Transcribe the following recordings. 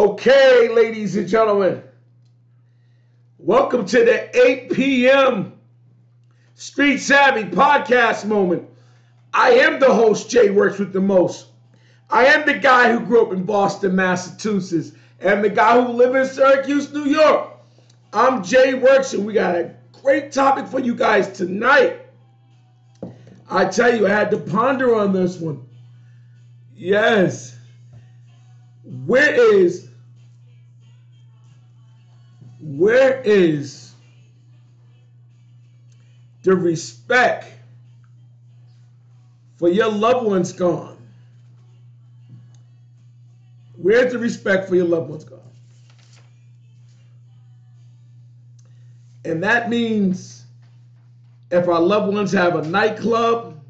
Okay, ladies and gentlemen, welcome to the 8 p.m. Street Savvy podcast moment. I am the host, Jay Works with the Most. I am the guy who grew up in Boston, Massachusetts, and the guy who lives in Syracuse, New York. I'm Jay Works, and we got a great topic for you guys tonight. I tell you, I had to ponder on this one. Yes. Where is the respect for your loved ones gone? Where's the respect for your loved ones gone? And that means if our loved ones have a nightclub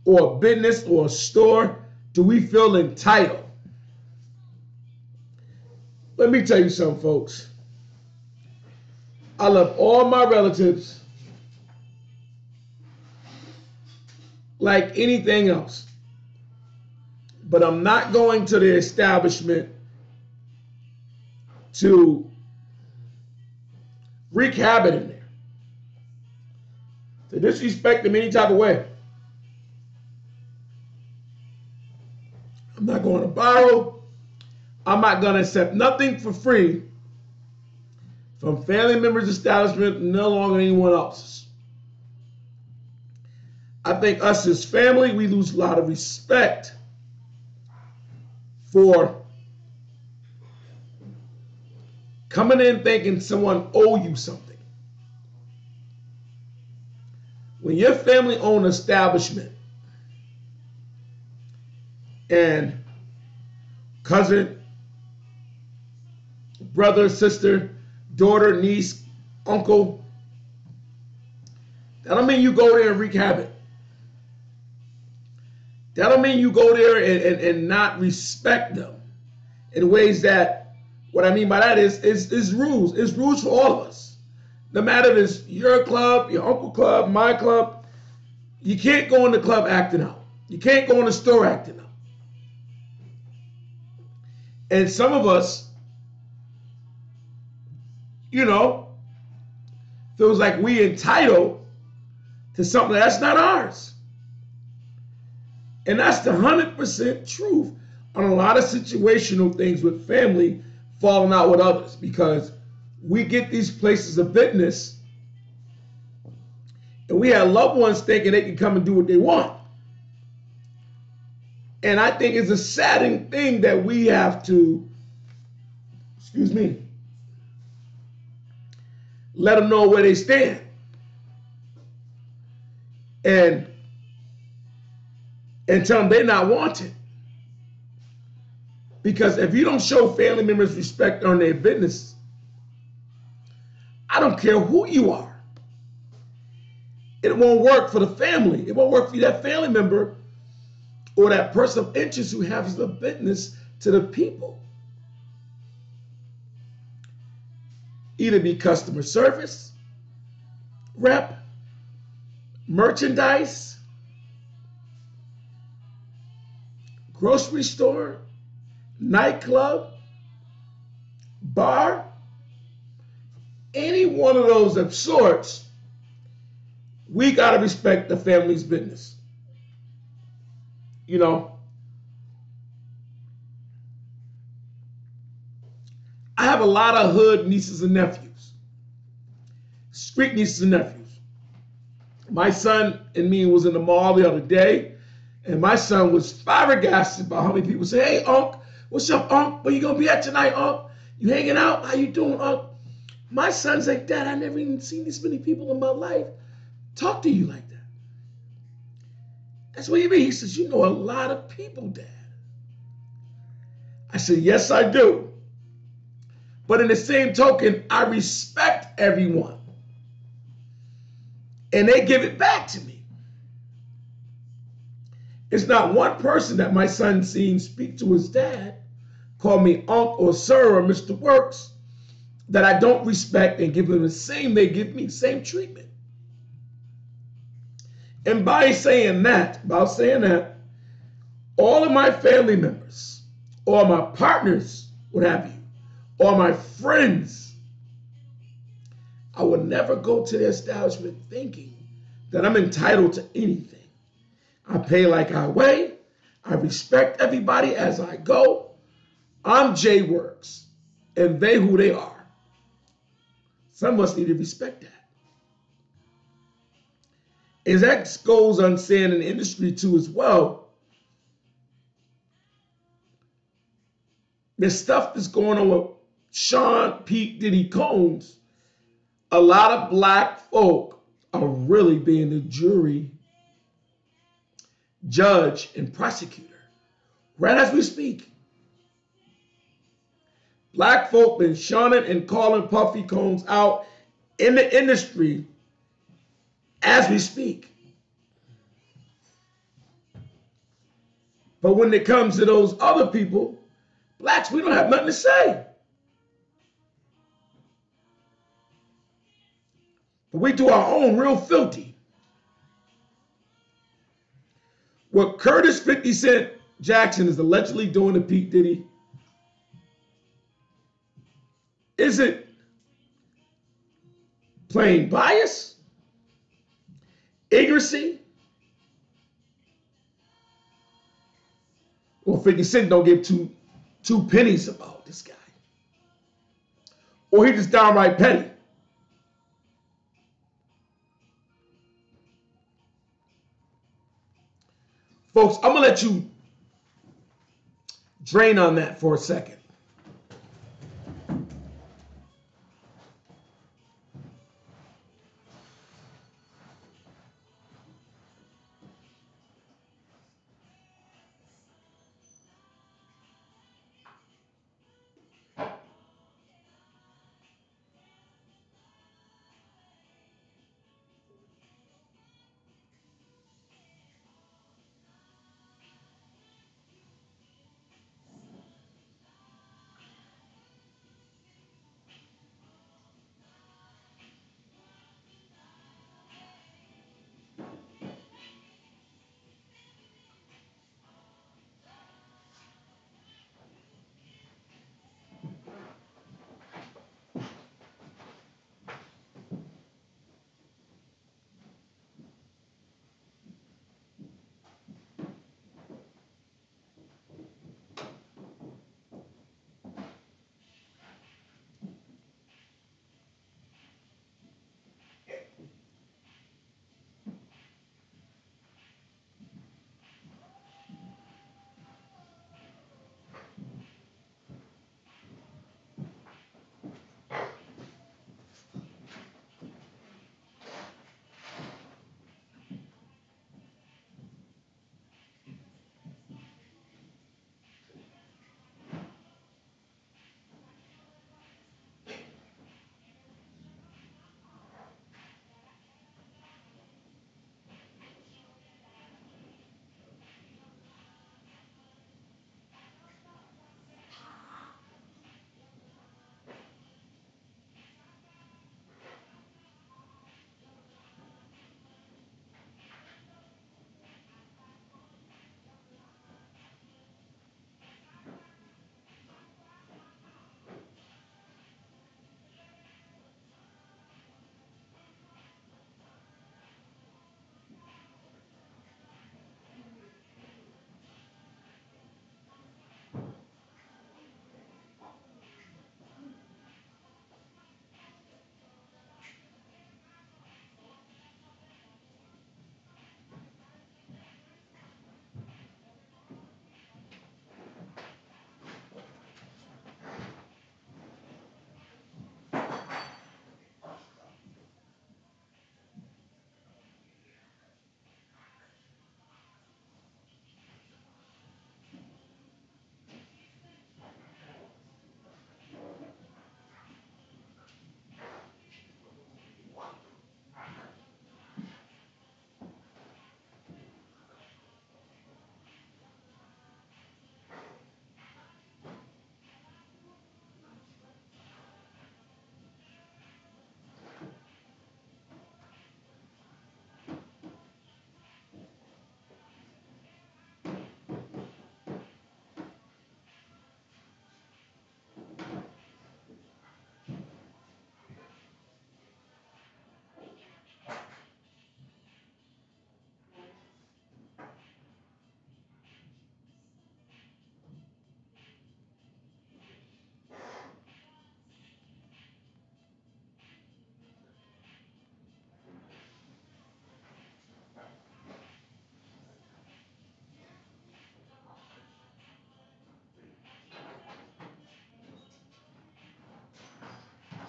or a business or a store, do we feel entitled? Let me tell you something, folks. I love all my relatives like anything else. But I'm not going to the establishment to wreak havoc in there, to disrespect them any type of way. I'm not going to borrow. I'm not going to accept nothing for free from family members' establishment, no longer anyone else's. I think us as family, we lose a lot of respect for coming in thinking someone owe you something. When your family own establishment and cousin, brother, sister, daughter, niece, uncle, that don't mean you go there and wreak havoc. That don't mean you go there and not respect them in ways that, what I mean by that is rules. It's rules for all of us. No matter if it's your club, your uncle club, my club, you can't go in the club acting out. You can't go in the store acting out. And some of us, feels like we entitled to something that's not ours. And that's the 100% truth on a lot of situational things with family falling out with others, because we get these places of business and we have loved ones thinking they can come and do what they want. And I think it's a saddening thing that we have to, let them know where they stand. And tell them they're not wanted. Because if you don't show family members respect on their business, I don't care who you are. It won't work for the family. It won't work for that family member or that person of interest who has the business to the people. Either be customer service, rep, merchandise, grocery store, nightclub, bar, any one of those of sorts, we got to respect the family's business. I have a lot of hood nieces and nephews, street nieces and nephews. My son and me was in the mall the other day, and my son was flabbergasted about how many people say, "Hey, Unc, what's up, Unc? Where you gonna be at tonight, Unc? You hanging out? How you doing, Unc?" My son's like, "Dad, I never even seen this many people in my life talk to you like that." That's what you mean. He says, "You know a lot of people, Dad." I said, "Yes, I do. But in the same token, I respect everyone. And they give it back to me." It's not one person that my son seen speak to his dad, call me Unc or Sir or Mr. Works, that I don't respect and give them the same, they give me the same treatment. And by saying that, all of my family members, or my partners, what have you, or my friends, I would never go to the establishment thinking that I'm entitled to anything. I pay like I weigh. I respect everybody as I go. I'm Jay Works, and they who they are. Some of us need to respect that. As that goes unsaid in the industry too as well, the stuff that's going on with Sean Pete Diddy Combs, a lot of black folk are really being the jury, judge, and prosecutor right as we speak. Black folk been shunning and calling Puffy Combs out in the industry as we speak. But when it comes to those other people, blacks, we don't have nothing to say. But we do our own real filthy. What Curtis 50 Cent Jackson is allegedly doing to Pete Diddy, is it plain bias, ignorancy, or 50 Cent don't give two pennies about this guy? Or he just downright petty? Folks, I'm going to let you drain on that for a second.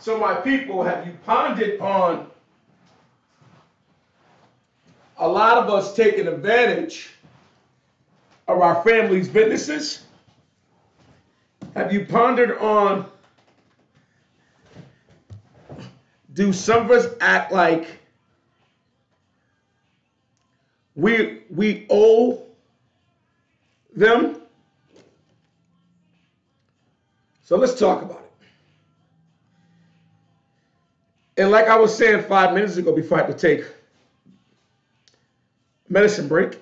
So my people, have you pondered on a lot of us taking advantage of our family's businesses? Have you pondered on, do some of us act like we owe them? So let's talk about it. And like I was saying 5 minutes ago before I had to take a medicine break,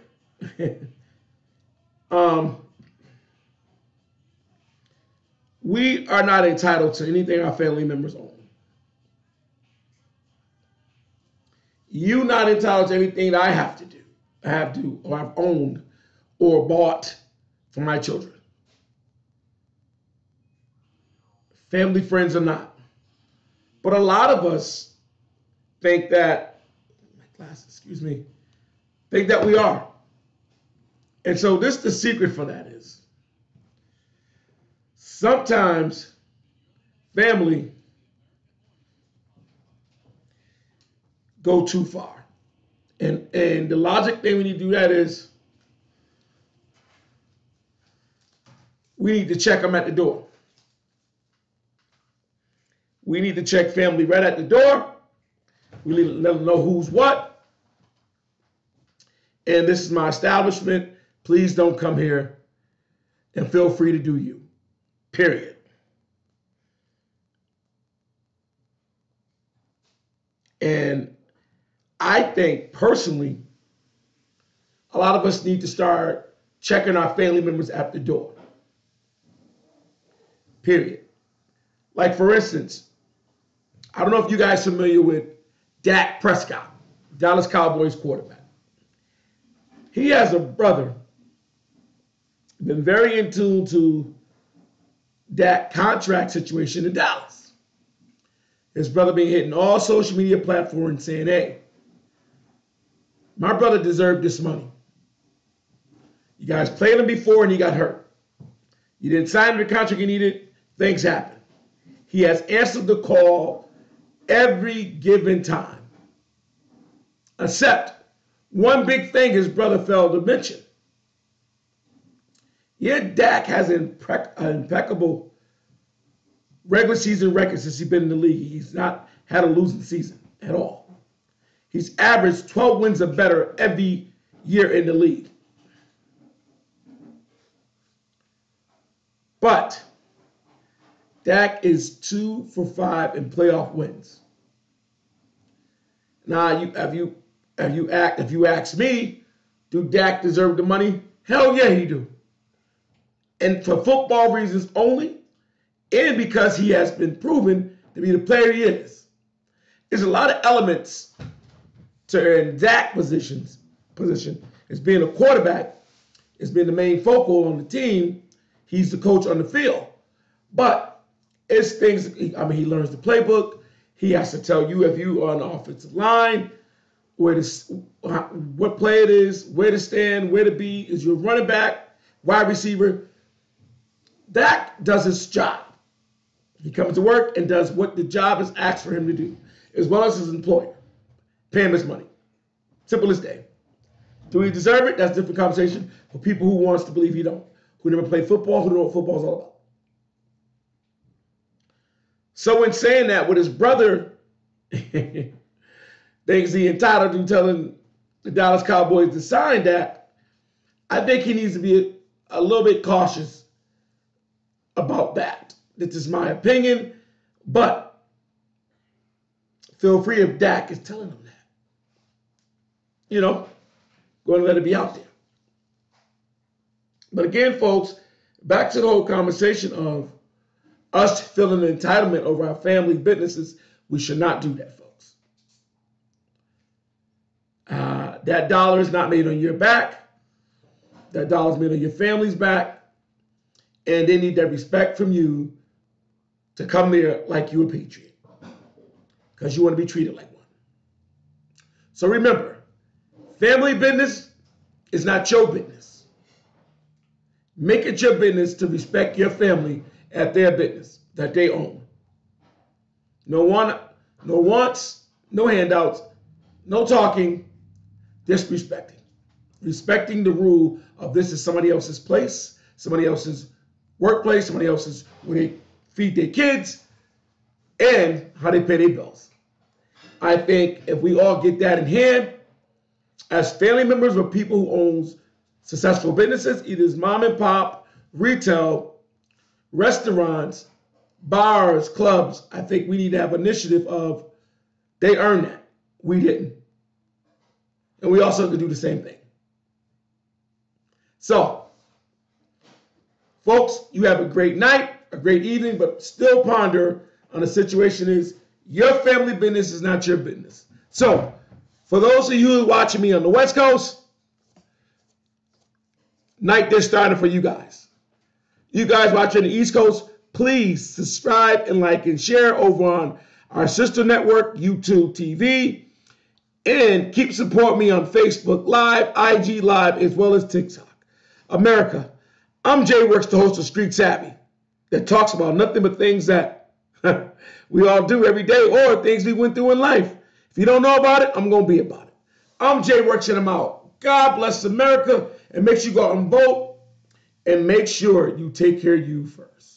we are not entitled to anything our family members own. You're not entitled to anything that I have to do, or I've owned or bought for my children. Family, friends, or not. But a lot of us think that, think that we are. And so the secret for that is, sometimes family go too far. And the logic thing when you do that is, we need to check them at the door. We need to check family right at the door. We need to let them know who's what. And this is my establishment. Please don't come here, and feel free to do you. Period. And I think personally, a lot of us need to start checking our family members at the door. Period. Like, for instance, I don't know if you guys are familiar with Dak Prescott, Dallas Cowboys quarterback. He has a brother, been very in tune to that contract situation in Dallas. His brother been hitting all social media platforms saying, hey, my brother deserved this money. You guys played him before and he got hurt. You didn't sign the contract you needed. Things happen. He has answered the call every given time. Except one big thing his brother failed to mention. Yeah, Dak has an impeccable regular season record since he's been in the league. He's not had a losing season at all. He's averaged 12 wins or better every year in the league. But Dak is 2 for 5 in playoff wins. Now, if you ask me, do Dak deserve the money? Hell yeah, he do. And for football reasons only, and because he has been proven to be the player he is. There's a lot of elements to Dak's position as being a quarterback, as being the main focal on the team. He's the coach on the field. But it's things, he learns the playbook. He has to tell you if you are on the offensive line, what play it is, where to stand, where to be. Is you a running back, wide receiver? Dak does his job. He comes to work and does what the job is asked for him to do, as well as his employer. Pay him his money. Simple as day. Do he deserve it? That's a different conversation for people who wants to believe he don't, who never played football, who don't know what football is all about. So in saying that, with his brother thinks he entitled to telling the Dallas Cowboys to sign that, I think he needs to be a little bit cautious about that. This is my opinion, but feel free if Dak is telling him that. Going to let it be out there. But again, folks, back to the whole conversation of us feeling an entitlement over our family businesses. We should not do that, folks. That dollar is not made on your back. That dollar is made on your family's back. And they need that respect from you to come there like you're a patriot, because you want to be treated like one. So remember, family business is not your business. Make it your business to respect your family at their business that they own. No wants, no handouts, no talking, disrespecting. Respecting the rule of this is somebody else's place, somebody else's workplace, somebody else's where they feed their kids, and how they pay their bills. I think if we all get that in hand, as family members of people who owns successful businesses, either it's mom and pop, retail, restaurants, bars, clubs, I think we need to have initiative of they earned that. We didn't. And we also could do the same thing. So, folks, you have a great night, a great evening, but still ponder on the situation is your family business is not your business. So, for those of you who are watching me on the West Coast, night just started for you guys. You guys watching the East Coast, please subscribe and like and share over on our sister network, YouTube TV, and keep supporting me on Facebook Live, IG Live, as well as TikTok. America, I'm Jay Works, the host of Street Savvy, that talks about nothing but things that we all do every day or things we went through in life. If you don't know about it, I'm going to be about it. I'm Jay Works and I'm out. God bless America, and make sure you go out and vote, and make sure you take care of you first.